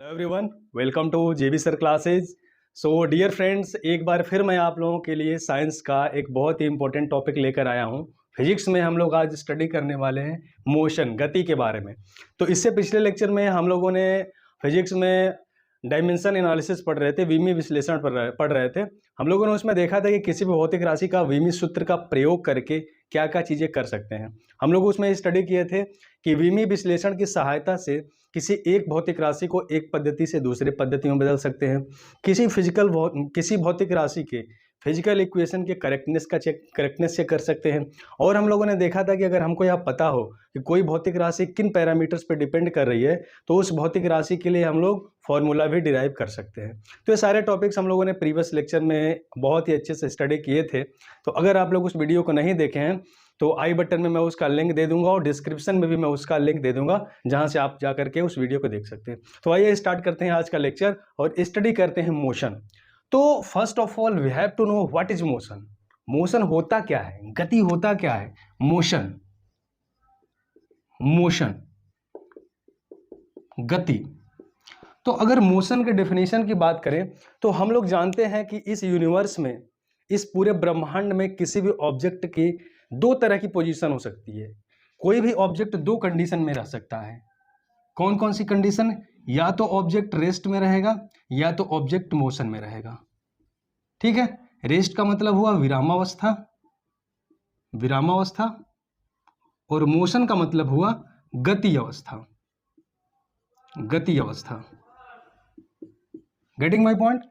Hello everyone, welcome to JB sir classes. So dear friends, एक बार फिर मैं आप लोगों के लिए साइंस का एक बहुत ही इंपॉर्टेंट टॉपिक लेकर आया हूं। फिजिक्स में हम लोग आज स्टडी करने वाले हैं मोशन, गति के बारे में। तो इससे पिछले लेक्चर में हम लोगों ने फिजिक्स में डायमेंशन एनालिसिस पढ़ रहे थे, विमी विश्लेषण पढ़ रहे थे। हम लोगों ने उसमें देखा था कि किसी भी भौतिक राशि का विमी सूत्र का प्रयोग करके क्या क्या चीज़ें कर सकते हैं। हम लोग उसमें स्टडी किए थे कि विमी विश्लेषण की सहायता से किसी एक भौतिक राशि को एक पद्धति से दूसरे पद्धति में बदल सकते हैं। किसी भौतिक राशि के फिजिकल इक्वेशन के करेक्टनेस चेक कर सकते हैं। और हम लोगों ने देखा था कि अगर हमको यह पता हो कि कोई भौतिक राशि किन पैरामीटर्स पर डिपेंड कर रही है, तो उस भौतिक राशि के लिए हम लोग फॉर्मूला भी डिराइव कर सकते हैं। तो ये सारे टॉपिक्स हम लोगों ने प्रीवियस लेक्चर में बहुत ही अच्छे से स्टडी किए थे। तो अगर आप लोग उस वीडियो को नहीं देखे हैं तो आई बटन में मैं उसका लिंक दे दूंगा और डिस्क्रिप्शन में भी मैं उसका लिंक दे दूंगा, जहां से आप जा करके उस वीडियो को देख सकते हैं। तो आइए स्टार्ट करते हैं आज का लेक्चर और स्टडी करते हैं मोशन। तो first of all we have to know what is motion. Motion होता क्या है, गति होता क्या है। मोशन, मोशन, गति। तो अगर मोशन के डेफिनेशन की बात करें तो हम लोग जानते हैं कि इस यूनिवर्स में, इस पूरे ब्रह्मांड में किसी भी ऑब्जेक्ट की दो तरह की पोजीशन हो सकती है। कोई भी ऑब्जेक्ट दो कंडीशन में रह सकता है। कौन कौन सी कंडीशन? या तो ऑब्जेक्ट रेस्ट में रहेगा या तो ऑब्जेक्ट मोशन में रहेगा। ठीक है, रेस्ट का मतलब हुआ विरामावस्था, विरामावस्था, और मोशन का मतलब हुआ गति अवस्था, गति अवस्था। Getting my point?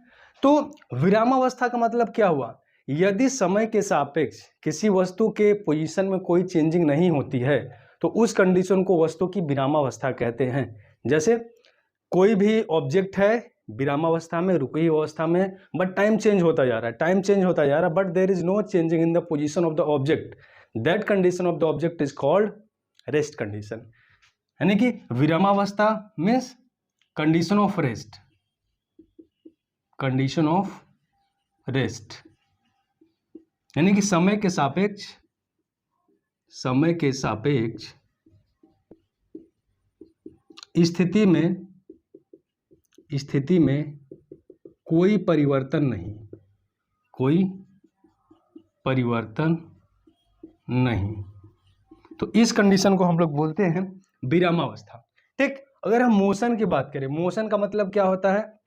तो विरामावस्था का मतलब क्या हुआ? यदि समय के सापेक्ष किसी वस्तु के पोजीशन में कोई चेंजिंग नहीं होती है तो उस कंडीशन को वस्तु की विरामावस्था कहते हैं। जैसे कोई भी ऑब्जेक्ट है विरामावस्था में, रुकी अवस्था में, बट टाइम चेंज होता जा रहा है, टाइम चेंज होता जा रहा है, but there is no changing in the position of the object. That condition of the object is called rest condition. यानी कि विरामावस्था means condition of rest, condition of rest, यानी कि समय के सापेक्ष, समय के सापेक्ष स्थिति में कोई परिवर्तन नहीं, कोई परिवर्तन नहीं। तो इस कंडीशन को हम लोग बोलते हैं विरामावस्था। ठीक, अगर हम मोशन की बात करें, मोशन का मतलब क्या होता है?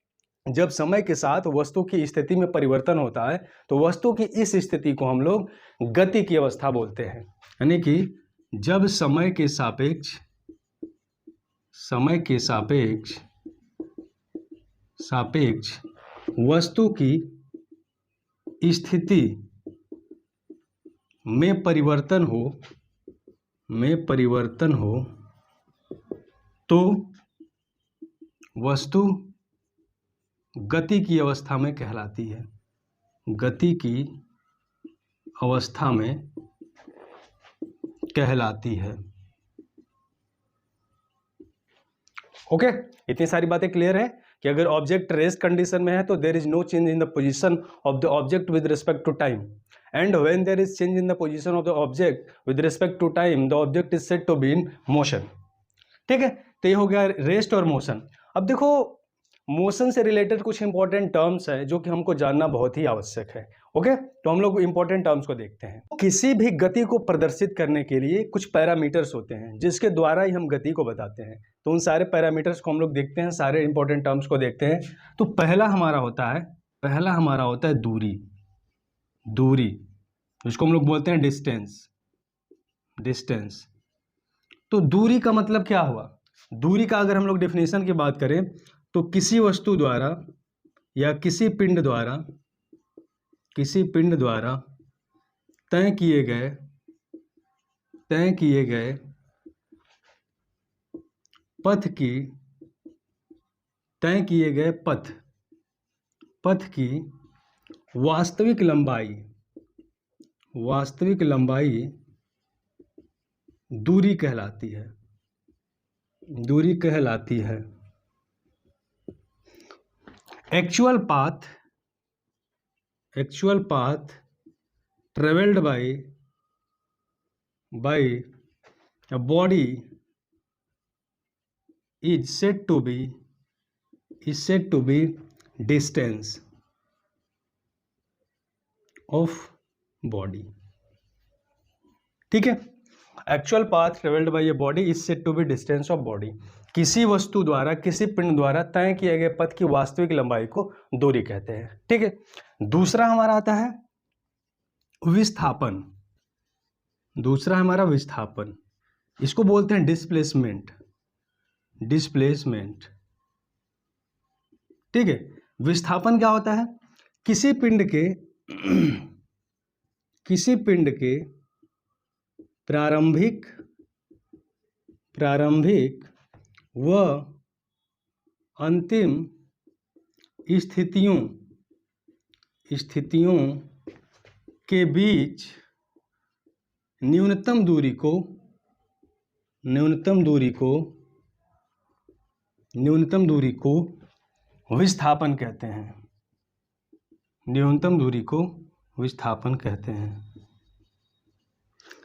जब समय के साथ वस्तु की स्थिति में परिवर्तन होता है तो वस्तु की इस स्थिति को हम लोग गति की अवस्था बोलते हैं। यानी कि जब समय के सापेक्ष वस्तु की स्थिति में परिवर्तन हो तो वस्तु गति की अवस्था में कहलाती है, गति की अवस्था में कहलाती है। ओके, इतनी सारी बातें क्लियर है कि अगर ऑब्जेक्ट रेस्ट कंडीशन में है तो there is no change in the position of the object with respect to time, and when there is change in the position of the object with respect to time the object is said to be in motion. ठीक है, तो ये हो गया rest और motion. अब देखो, motion से रिलेटेड कुछ इंपॉर्टेंट टर्म्स है जो कि हमको जानना बहुत ही आवश्यक है। ओके, तो हम लोग इंपॉर्टेंट टर्म्स को देखते हैं। किसी भी गति को प्रदर्शित करने के लिए कुछ पैरामीटर्स होते हैं जिसके द्वारा ही हम गति को बताते हैं। तो उन सारे पैरामीटर्स को हम लोग देखते हैं, सारे इंपॉर्टेंट टर्म्स को देखते हैं। तो पहला हमारा होता है दूरी, दूरी, जिसको हम लोग बोलते हैं डिस्टेंस, डिस्टेंस। तो दूरी का मतलब क्या हुआ? दूरी का अगर हम लोग डेफिनेशन की बात करें तो किसी वस्तु द्वारा या किसी पिंड द्वारा तय किए गए पथ की वास्तविक लंबाई दूरी कहलाती है। Actual path travelled by a body is said to be is said to be distance of body. ठीक है, actual path travelled by a body is said to be distance of body. किसी वस्तु द्वारा, किसी पिंड द्वारा तय किए गए पथ की वास्तविक लंबाई को दूरी कहते हैं। ठीक है, दूसरा हमारा आता है विस्थापन। दूसरा हमारा विस्थापन, इसको बोलते हैं डिस्प्लेसमेंट। डिस्प्लेसमेंट, ठीक है। विस्थापन क्या होता है? किसी पिंड के प्रारंभिक व अंतिम स्थितियों के बीच न्यूनतम दूरी को विस्थापन कहते हैं। न्यूनतम दूरी को विस्थापन कहते हैं।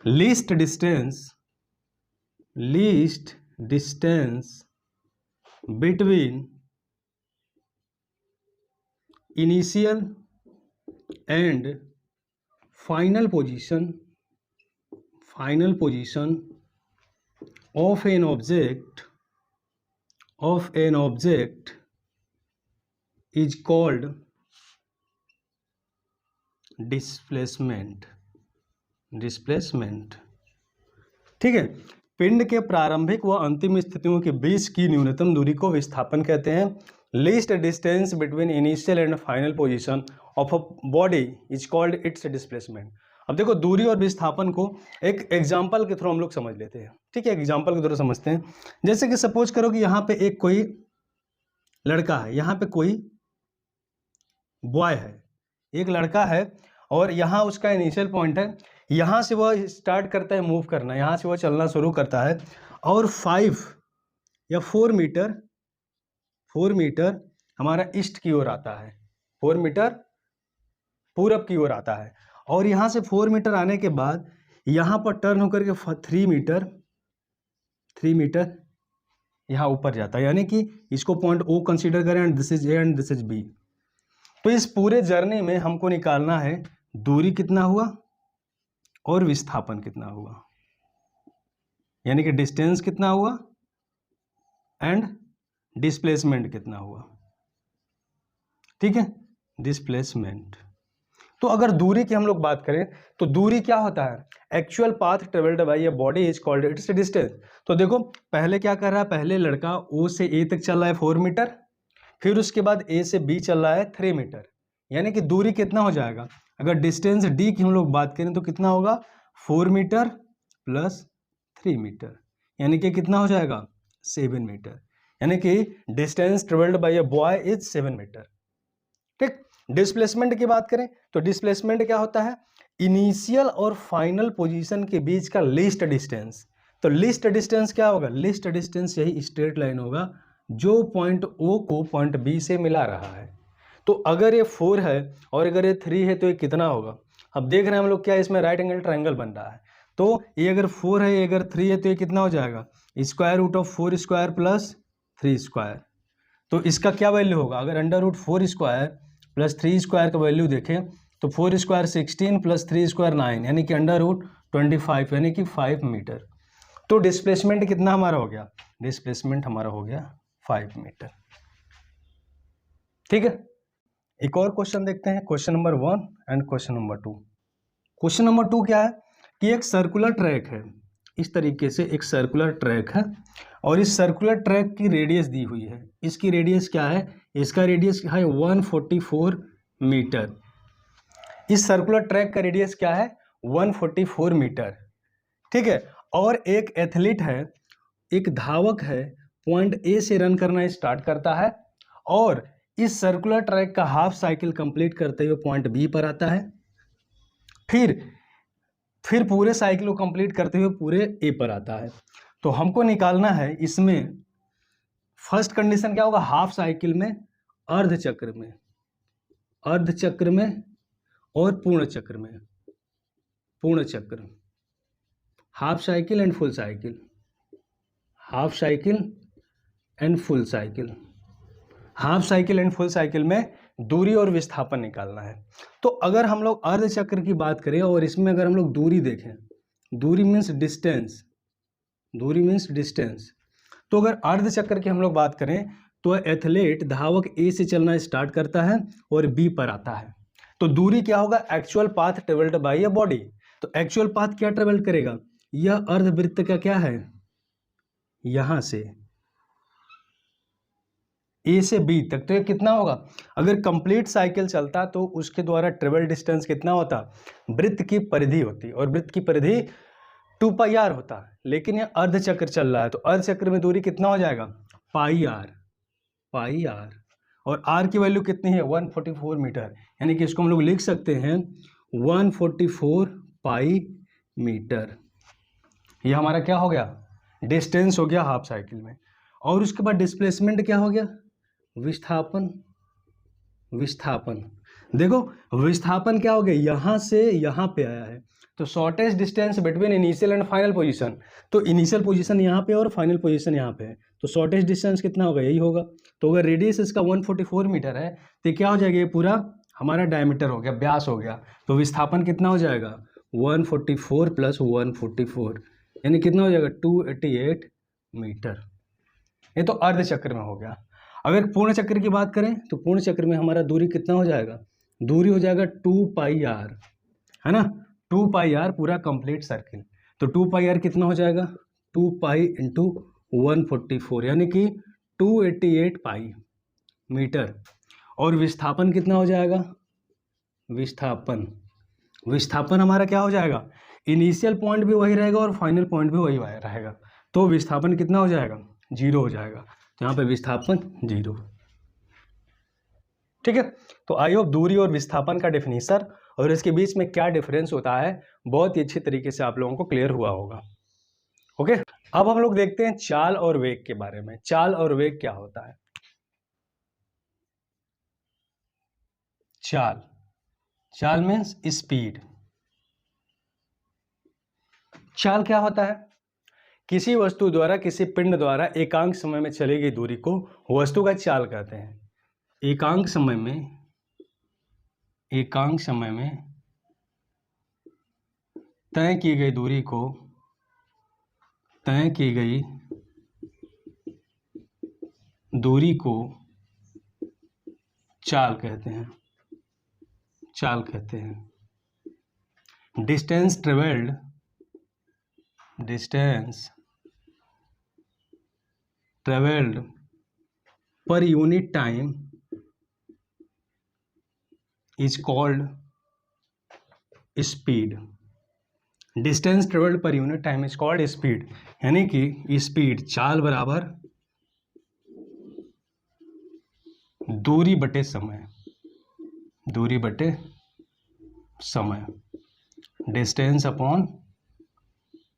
Least distance between initial and final position of an object is called displacement. ठीक है, पिंड के प्रारंभिक व अंतिम स्थितियों के बीच की न्यूनतम दूरी को विस्थापन कहते हैं। Least distance between initial and final position of a body is called its displacement. अब देखो, दूरी और विस्थापन को एक एग्जाम्पल के थ्रू हम लोग समझ लेते हैं। ठीक है, एग्जाम्पल के थ्रू समझते हैं। जैसे कि सपोज करो कि यहाँ पे एक कोई लड़का है, यहाँ पे कोई बॉय है, एक लड़का है, और यहाँ उसका इनिशियल पॉइंट है। यहाँ से वह स्टार्ट करता है मूव करना, यहाँ से वह चलना शुरू करता है, और 5 या 4 मीटर हमारा ईस्ट की ओर आता है, 4 मीटर पूरब की ओर आता है, और यहाँ से 4 मीटर आने के बाद यहाँ पर टर्न होकर के 3 मीटर यहाँ ऊपर जाता है, यानी कि इसको पॉइंट O कंसीडर करें, and this is A and this is B। तो इस पूरे जर्नी में हमको निकालना है दूरी कितना हुआ और विस्थापन कितना हुआ, यानी कि डिस्टेंस कितना हुआ एंड डिस्प्लेसमेंट कितना हुआ। ठीक है, डिस्प्लेसमेंट। तो अगर दूरी की हम लोग बात करें तो दूरी क्या होता है? Actual path travelled by a body is called its distance. तो देखो, पहले क्या कर रहा है? पहले लड़का O से A तक चल रहा है 4 मीटर, फिर उसके बाद A से B चल रहा है 3 मीटर, यानी कि दूरी कितना हो जाएगा? अगर डिस्टेंस D की हम लोग बात करें तो कितना होगा? 4 मीटर प्लस 3 मीटर, यानी कि कितना हो जाएगा? 7 मीटर, यानी कि distance travelled by a boy is 7 metre. ठीक, डिस्प्लेसमेंट की बात करें तो डिस्प्लेसमेंट क्या होता है? इनिशियल और फाइनल पोजीशन के बीच का लीस्ट डिस्टेंस। तो लीस्ट डिस्टेंस क्या होगा? लीस्ट डिस्टेंस यही स्ट्रेट लाइन होगा जो पॉइंट O को पॉइंट B से मिला रहा है। तो अगर ये 4 है और अगर ये 3 है तो ये कितना होगा? अब देख रहे हैं हम लोग क्या इसमें राइट एंगल ट्रायंगल बन रहा है। तो ये अगर 4 है, ये अगर 3 है, तो ये कितना हो जाएगा? Square root of 4 square plus 3 square. तो इसका क्या वैल्यू होगा? अगर under root 4 square plus 3 square का वैल्यू देखें तो 4 स्क्वायर 16 प्लस 3 स्क्वायर 9, यानी कि अंडर रूट 25, यानी कि 5 मीटर। तो डिस्प्लेसमेंट कितना हमारा हो गया? डिस्प्लेसमेंट हमारा हो गया 5 मीटर। ठीक है, एक और क्वेश्चन देखते हैं, question number 1 and question number 2। Question number 2 क्या है कि एक सर्कुलर ट्रैक है, इस तरीके से एक सर्कुलर ट्रैक है, और इस सर्कुलर ट्रैक की रेडियस दी हुई है। इसकी रेडियस क्या है? इसका रेडियस है 144 मीटर। इस सर्कुलर ट्रैक का रेडियस क्या है? 144 मीटर। ठीक है, और एक एथलीट है, एक धावक है, पॉइंट A से रन करना स्टार्ट करता है और इस सर्कुलर ट्रैक का हाफ साइकिल कंप्लीट करते हुए पॉइंट B पर आता है, फिर पूरे साइकिल को कंप्लीट करते हुए पूरे A पर आता है। तो हमको निकालना है इसमें फर्स्ट कंडीशन क्या होगा? हाफ साइकिल में, अर्ध चक्र में और पूर्ण चक्र, half cycle and full cycle, half cycle and full cycle में दूरी और विस्थापन निकालना है। तो अगर हम लोग अर्ध चक्र की बात करें और इसमें अगर हम लोग दूरी देखें, दूरी मीन्स डिस्टेंस, दूरी मीन्स डिस्टेंस। तो अगर अर्ध चक्र की हम लोग बात करें तो एथलीट धावक ए से चलना स्टार्ट करता है और बी पर आता है। तो दूरी क्या होगा, actual path travelled bye a body. तो एक्चुअल पाथ क्या ट्रेवल करेगा, यह अर्धवृत्त का क्या है, यहां से ए से बी तक, तो ये कितना होगा, अगर कंप्लीट साइकिल चलता तो उसके द्वारा ट्रेवल डिस्टेंस कितना होता, वृत्त की परिधि होती और वृत्त की परिधि 2 पाई आर होता। लेकिन ये अर्ध चक्र चल रहा है तो अर्ध चक्र में दूरी कितना हो जाएगा, पाई आर, पाई आर, और आर की वैल्यू कितनी है 144 मीटर, यानी कि इसको हम लोग लिख सकते हैं 144 पाई मीटर। ये हमारा क्या हो गया, डिस्टेंस हो गया हाफ साइकिल में। और उसके बाद डिस्प्लेसमेंट क्या हो गया, विस्थापन, विस्थापन। देखो विस्थापन क्या हो गया, यहां से यहां पे आया है, तो shortest distance between initial and final position, तो इनिशियल पोजीशन यहाँ पे और फाइनल पोजीशन यहाँ पे है, तो शॉर्टेस्ट डिस्टेंस कितना होगा, यही होगा। तो अगर रेडियस इसका 144 मीटर है तो क्या हो जाएगा, ये पूरा हमारा डायमीटर हो गया, व्यास हो गया। तो विस्थापन कितना हो जाएगा, 144 प्लस 144 यानी कितना हो जाएगा 288 मीटर। ये तो अर्ध चक्र में हो गया। अगर पूर्ण चक्र की बात करें तो पूर्ण चक्र में हमारा दूरी कितना हो जाएगा, दूरी हो जाएगा 2 पाई आर, है ना, 2 पाई आर पूरा कंप्लीट सर्किल। तो 2 पाई आर कितना हो जाएगा, 2 पाई इंटू 144 यानी कि 288 पाई मीटर। और विस्थापन कितना हो जाएगा, विस्थापन, विस्थापन हमारा क्या हो जाएगा, इनिशियल पॉइंट भी वही रहेगा और फाइनल पॉइंट भी वही रहेगा, तो विस्थापन कितना हो जाएगा, 0 हो जाएगा। तो यहाँ पे विस्थापन 0। ठीक है, तो आई होप दूरी और विस्थापन का डेफिनेशन और इसके बीच में क्या डिफरेंस होता है बहुत ही अच्छी तरीके से आप लोगों को क्लियर हुआ होगा। ओके, अब हम लोग देखते हैं चाल और वेग के बारे में। चाल और वेग क्या होता है, चाल, चाल मीन्स स्पीड। चाल क्या होता है, किसी वस्तु द्वारा किसी पिंड द्वारा एकांक समय में चली गई दूरी को वस्तु का चाल कहते हैं। एकांक समय में, एकांक समय में तय की गई दूरी को, तय की गई दूरी को चाल कहते हैं, चाल कहते हैं। Distance travelled, distance travelled per unit time is called speed. Distance travelled per unit time is called speed, यानी कि स्पीड, चाल बराबर दूरी बटे समय, दूरी बटे समय, डिस्टेंस अपॉन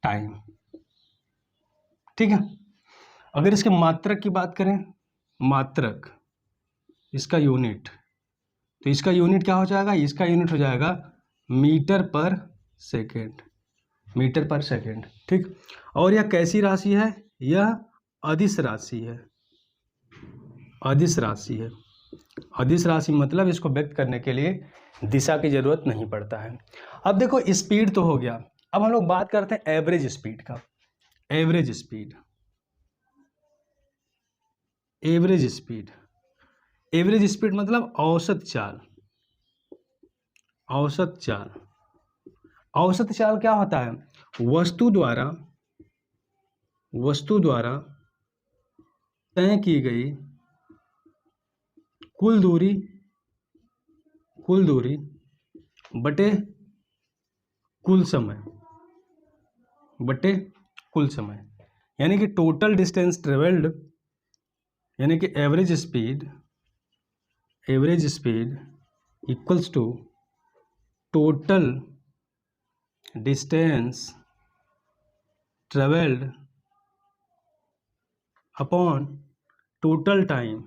टाइम। ठीक है, अगर इसके मात्रक की बात करें, मात्रक इसका यूनिट, तो इसका यूनिट क्या हो जाएगा, इसका यूनिट हो जाएगा मीटर पर सेकेंड, मीटर पर सेकेंड। ठीक, और यह कैसी राशि है, यह अदिश राशि है, अदिश राशि है। अदिश राशि मतलब इसको व्यक्त करने के लिए दिशा की जरूरत नहीं पड़ता है। अब देखो स्पीड तो हो गया, अब हम लोग बात करते हैं एवरेज स्पीड का। Average speed, average speed, average speed मतलब औसत चाल, औसत चाल। औसत चाल क्या होता है, वस्तु द्वारा, वस्तु द्वारा तय की गई कुल दूरी, कुल दूरी बटे कुल समय, बटे कुल समय, यानी कि टोटल डिस्टेंस ट्रेवल्ड, यानी कि average speed, average speed equals to total distance travelled upon total time,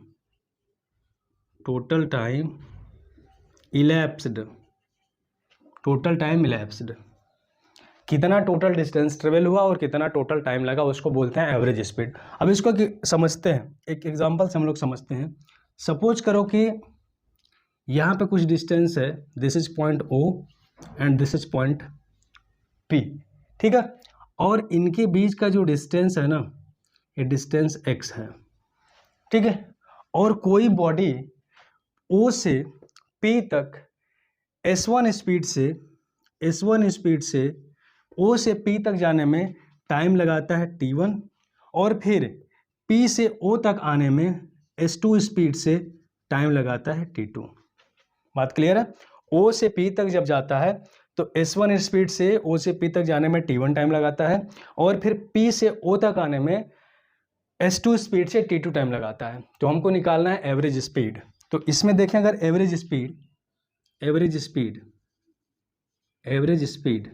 total time elapsed, total time elapsed. कितना टोटल डिस्टेंस ट्रेवल हुआ और कितना टोटल टाइम लगा उसको बोलते हैं एवरेज स्पीड। अब इसको समझते हैं, एक एग्जांपल से हम लोग समझते हैं। सपोज करो कि यहाँ पे कुछ डिस्टेंस है, this is point O and this is point P, ठीक है, और इनके बीच का जो डिस्टेंस है ना, ये डिस्टेंस x है, ठीक है, और कोई बॉडी O से P तक S1 स्पीड से O से P तक जाने में टाइम लगाता है T1, और फिर P से O तक आने में S2 स्पीड से टाइम लगाता है T2। बात क्लियर है? O से P तक जब जाता है तो S1 स्पीड से O से P तक जाने में T1 टाइम लगाता है, और फिर P से O तक आने में S2 स्पीड से T2 टाइम लगाता है। तो हमको निकालना है एवरेज स्पीड। तो इसमें देखें, अगर एवरेज स्पीड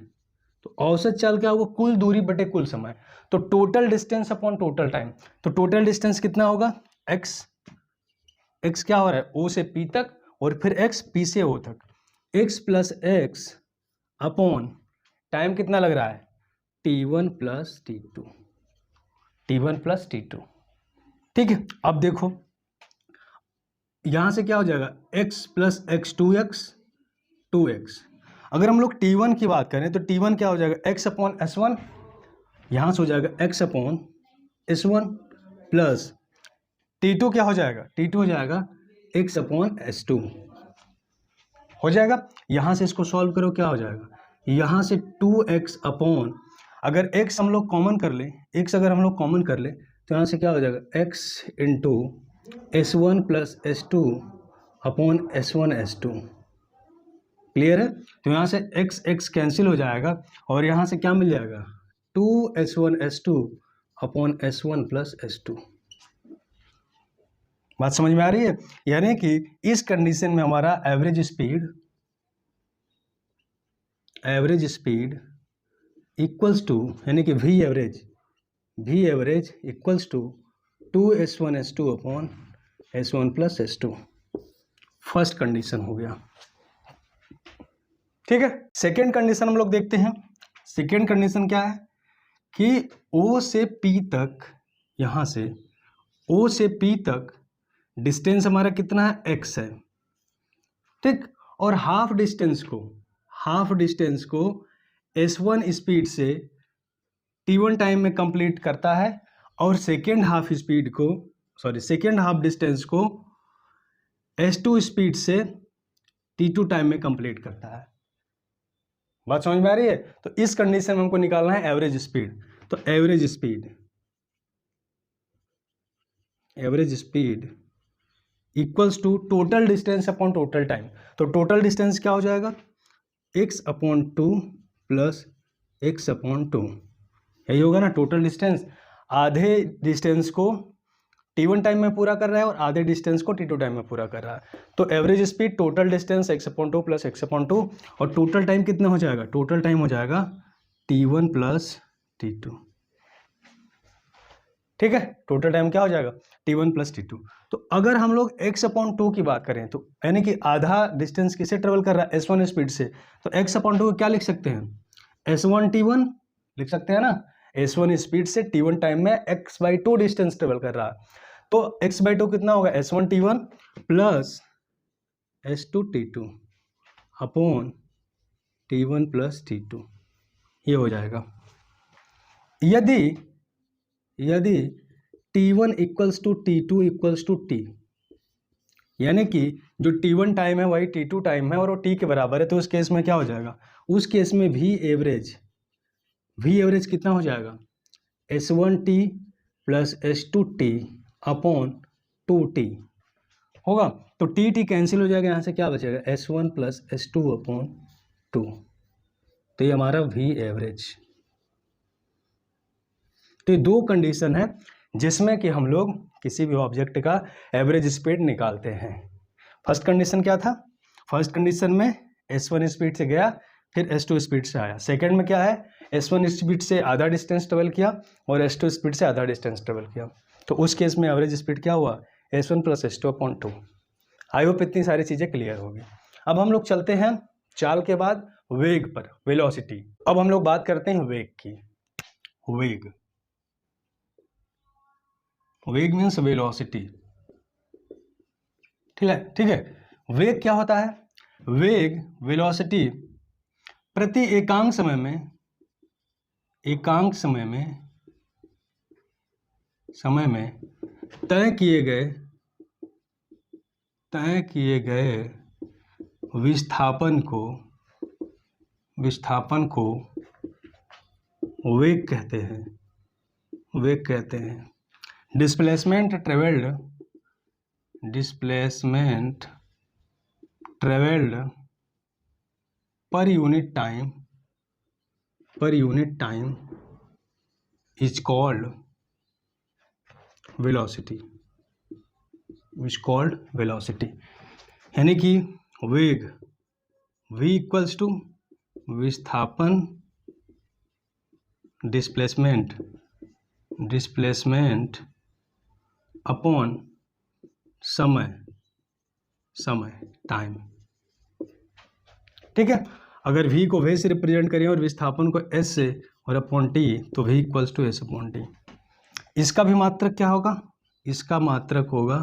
तो औसत चाल क्या होगा? कुल दूरी बटे कुल समय। तो total distance upon total time. तो टोटल डिस्टेंस कितना होगा? x क्या हो रहा है? O से P तक, और फिर x P से O तक, x plus x upon time कितना लग रहा है? T1 प्लस T2, ठीक है। अब देखो यहां से क्या हो जाएगा? x plus x 2x। अगर हम लोग T1 की बात करें तो T1 क्या हो जाएगा? x अपॉन S1, यहां से हो जाएगा x upon S1 plus T2 क्या हो जाएगा? T2 हो जाएगा x अपॉन S2 हो जाएगा। यहां से इसको सॉल्व करो, क्या हो जाएगा? यहां से 2x अपॉन, अगर x हम लोग कॉमन कर ले, तो यहां से क्या हो जाएगा? x into S1 plus S2 upon S1 S2। Clear है? तो यहां से x कैंसिल हो जाएगा, और यहां से क्या मिल जाएगा? 2S1 S2 upon S1 plus S2। बात समझ में आ रही है? यानी कि इस कंडीशन में हमारा एवरेज स्पीड इक्वल्स टू, यानी कि V average equals to 2S1 S2 upon S1 plus S2। First condition हो गया, ठीक है। सेकेंड कंडीशन हम लोग देखते हैं। सेकेंड कंडीशन क्या है कि O से P तक, यहां से O से P तक डिस्टेंस हमारा कितना है? x है, ठीक। और हाफ डिस्टेंस को S1 स्पीड से T1 टाइम में कंप्लीट करता है, और सेकेंड हाफ डिस्टेंस को S2 स्पीड से T2 टाइम में कंप्लीट करता है। बात समझ में आ रही है? तो इस कंडीशन में हमको निकालना है एवरेज स्पीड। तो average speed equals to total distance upon total time. तो टोटल डिस्टेंस क्या हो जाएगा? x upon 2 plus x upon 2, यही होगा ना टोटल डिस्टेंस। आधे डिस्टेंस को T1 टाइम में पूरा कर रहा है, और आधे डिस्टेंस को T2 टाइम में पूरा कर रहा है। तो average speed total distance x upon 2 plus x upon 2, और टोटल टाइम कितना हो जाएगा? टोटल टाइम हो जाएगा T1 प्लस T2, ठीक है। टोटल टाइम क्या हो जाएगा? T1 plus T2। तो अगर हम लोग x अपॉन 2 की बात करें, तो यानी कि आधा डिस्टेंस किसे ट्रेवल कर रहा है? S1 स्पीड से। तो x अपॉन 2 क्या लिख सकते हैं? S1 T1 लिख सकते हैं ना। S1 स्पीड से T1 टाइम में x/2 डिस्टेंस ट्रेवल कर रहा है, तो x/2 कितना होगा? S1 T1 plus S2 T2 upon T1 plus T2, ये हो जाएगा। यदि T1 equals to T2 equals to T, यानी कि जो T1 टाइम है वही T2 टाइम है, और वो T के बराबर है, तो उस केस में क्या हो जाएगा? उस केस में V एवरेज कितना हो जाएगा? S1T plus S2T upon 2T होगा। तो T कैंसिल हो जाएगा, यहाँ से क्या बचेगा? S1 plus S2 upon 2। तो ये हमारा V एवरेज। तो ये दो कंडीशन है जिसमें कि हम लोग किसी भी ऑब्जेक्ट का एवरेज स्पीड निकालते हैं। फर्स्ट कंडीशन क्या था? फर्स्ट कंडीशन में S1 स्पीड से गया, फिर S2 स्पीड से आया। सेकंड में क्या है? S1 स्पीड से आधा डिस्टेंस ट्रेवल किया, और S2 स्पीड से आधा डिस्टेंस ट्रेवल किया। तो उस केस में एवरेज स्पीड क्या हुआ? S1 plus S2 upon 2। I hope इतनी सारी चीज़ें क्लियर होगी। अब हम लोग चलते हैं चाल के बाद वेग पर, वेलोसिटी। अब हम लोग बात करते हैं वेग की। वेग मीन्स वेलोसिटी। ठीक है। वेग क्या होता है? वेग वेलोसिटी प्रति एकांक समय में तय किए गए विस्थापन को वेग कहते हैं। Displacement travelled per unit time is called velocity. यानी कि वेग v इक्वल्स टू विस्थापन डिस्प्लेसमेंट अपॉन समय टाइम। ठीक है। अगर v को v से रिप्रेजेंट करें और विस्थापन को s से और अपॉन t, तो v equals to s upon t। इसका भी मात्रक क्या होगा? इसका मात्रक होगा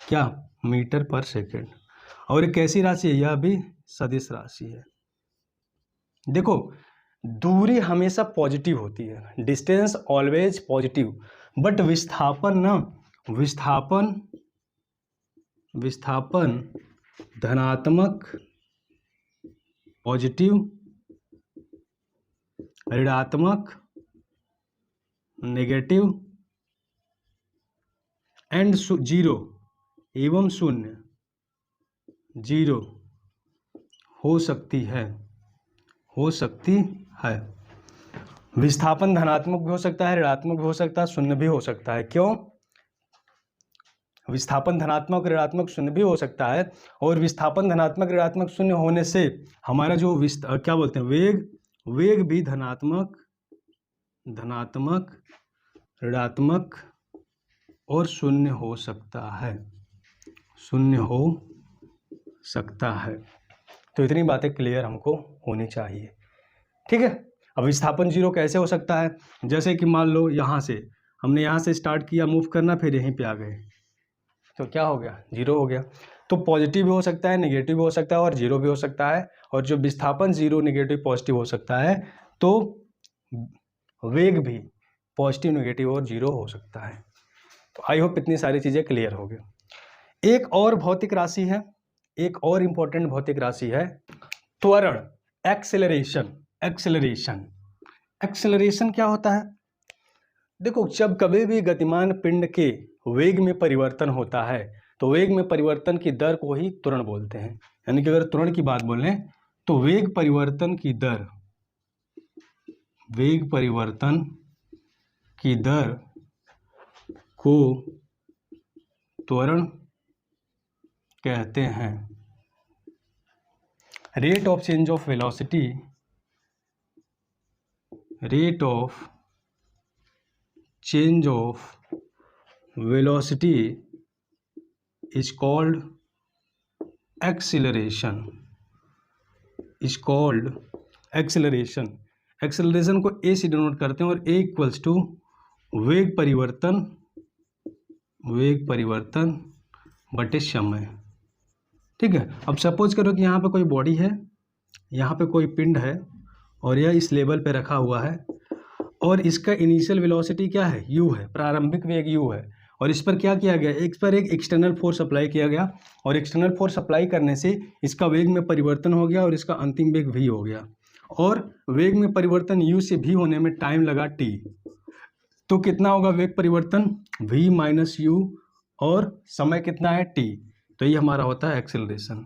क्या? मीटर पर सेकेंड। और एक कैसी राशि है? यह भी सदिश राशि है। देखो, दूरी हमेशा पॉजिटिव होती है, डिस्टेंस ऑलवेज पॉजिटिव, बट विस्थापन धनात्मक, पॉजिटिव, ऋणात्मक, नेगेटिव एंड जीरो एवं शून्य, जीरो हो सकती है। विस्थापन धनात्मक भी हो सकता है, ऋणात्मक भी हो सकता है, शून्य भी हो सकता है। क्यों? विस्थापन धनात्मक, ऋणात्मक, शून्य भी हो सकता है। और विस्थापन धनात्मक, ऋणात्मक, शून्य होने से हमारा जो क्या बोलते हैं, वेग भी धनात्मक, ऋणात्मक और शून्य हो सकता है। तो इतनी बातें क्लियर हमको होनी चाहिए। ठीक है। अब विस्थापन जीरो कैसे हो सकता है? जैसे कि मान लो हमने यहाँ से स्टार्ट किया मूव करना, फिर यहीं पे आ गए, तो क्या हो गया? जीरो हो गया। तो पॉजिटिव भी हो सकता है, नेगेटिव भी हो सकता है और जीरो भी हो सकता है। और जो विस्थापन जीरो, नेगेटिव, पॉजिटिव हो सकता है, तो वेग भी पॉजिटिव, नेगेटिव और जीरो हो सकता है। तो आई होप इतनी सारी चीज़ें क्लियर हो गई। एक और भौतिक राशि है, एक और इंपॉर्टेंट भौतिक राशि है त्वरण, एक्सेलरेशन क्या होता है? देखो, जब कभी भी गतिमान पिंड के वेग में परिवर्तन होता है, तो वेग में परिवर्तन की दर को ही त्वरण बोलते हैं। यानी कि अगर त्वरण की बात बोलें तो वेग परिवर्तन की दर को त्वरण कहते हैं। Rate of change of velocity is called acceleration. Acceleration को ए से डिनोट करते हैं और ए इक्वल्स टू वेग परिवर्तन बटे समय। ठीक है। अब सपोज करो कि यहाँ पे कोई बॉडी है, यहाँ पे कोई पिंड है और यह इस लेवल पे रखा हुआ है और इसका इनिशियल वेलोसिटी क्या है? u है, प्रारंभिक वेग u है। और इस पर क्या किया गया? इस पर एक एक्सटर्नल फोर्स अप्लाई किया गया और एक्सटर्नल फोर्स अप्लाई करने से इसका वेग में परिवर्तन हो गया और इसका अंतिम वेग v हो गया। और वेग में परिवर्तन u से v होने में टाइम लगा t। तो कितना होगा वेग परिवर्तन? v माइनस u और समय कितना है? t। तो ये हमारा होता है एक्सेलरेशन।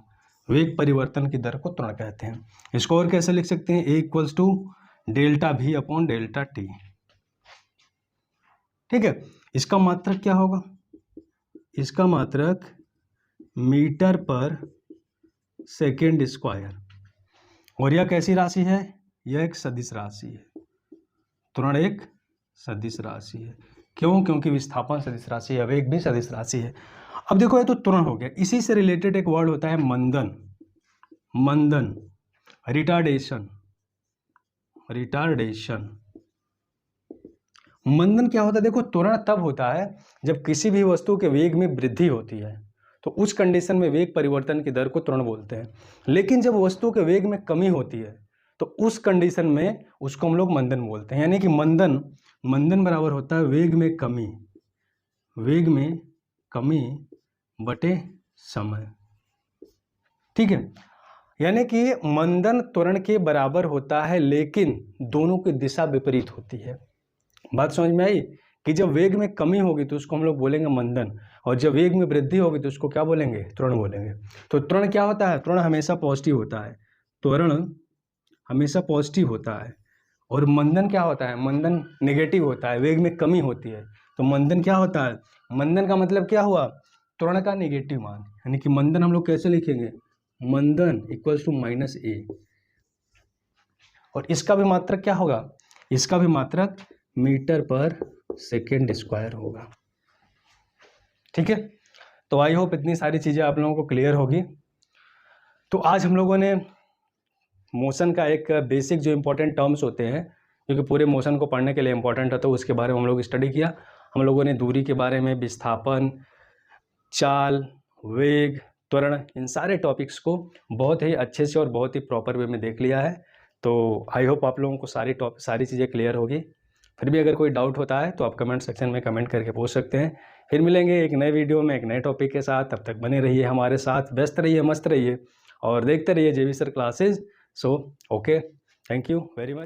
वेग परिवर्तन की दर को त्वरण कहते हैं। इसको और कैसे लिख सकते हैं? a equals to delta v upon delta t। ठीक है। इसका मात्रक क्या होगा? इसका मात्रक मीटर पर सेकेंड स्क्वायर। और यह कैसी राशि है? यह एक सदिश राशि है। त्वरण एक सदिश राशि है। क्यों? क्योंकि विस्थापन सदिश राशि है, वेग भी सदिश राशि है। अब देखो, ये तो त्वरण हो गया। इसी से रिलेटेड एक वर्ड होता है मंदन, रिटार्डेशन। मंदन क्या होता है? देखो, त्वरण तब होता है जब किसी भी वस्तु के वेग में वृद्धि होती है। तो उस कंडीशन में वेग परिवर्तन की दर को त्वरण बोलते हैं। लेकिन जब वस्तु के वेग में कमी होती है तो उस कंडीशन में उसको हम लोग मंदन बोलते हैं। यानी कि मंदन बराबर होता है वेग में कमी बटे समय। ठीक है, यानी कि मंदन त्वरण के बराबर होता है, लेकिन दोनों की दिशा विपरीत होती है। बात समझ में आई कि जब वेग में कमी होगी तो उसको हम लोग बोलेंगे मंदन, और जब वेग में वृद्धि होगी तो उसको क्या बोलेंगे, त्वरण बोलेंगे। तो त्वरण क्या होता है, त्वरण हमेशा पॉजिटिव होता है, त्वरण हमेशा पॉजिटिव होता है। और मंदन क्या होता है, मंदन नेगेटिव होता है, वेग में कमी होती है। तो मंदन क्या होता है, मंदन का मतलब क्या हुआ, त्वरण का नेगेटिव मान। यानी कि मंदन हम लोग कैसे लिखेंगे, मंदन इक्वल्स टू -a। और इसका भी मात्रक क्या होगा, इसका भी मात्रक मीटर पर सेकेंड स्क्वायर होगा। ठीक है, तो आई होप इतनी सारी चीज़ें आप लोगों को क्लियर होगी। तो आज हम लोगों ने मोशन का एक बेसिक जो इम्पोर्टेंट टर्म्स होते हैं, क्योंकि पूरे मोशन को पढ़ने के लिए इम्पोर्टेंट है, तो उसके बारे में हम लोग स्टडी किया। हम लोगों ने दूरी के बारे में, विस्थापन, चाल, वेग, त्वरण, इन सारे टॉपिक्स को बहुत ही अच्छे से और बहुत ही प्रॉपर वे में देख लिया है। तो आई होप आप लोगों को सारी चीज़ें क्लियर होगी। फिर भी अगर कोई डाउट होता है तो आप कमेंट सेक्शन में कमेंट करके पूछ सकते हैं। फिर मिलेंगे एक नए वीडियो में एक नए टॉपिक के साथ। तब तक बने रहिए हमारे साथ, व्यस्त रहिए, मस्त रहिए और देखते रहिए JB sir classes. So okay, thank you very much.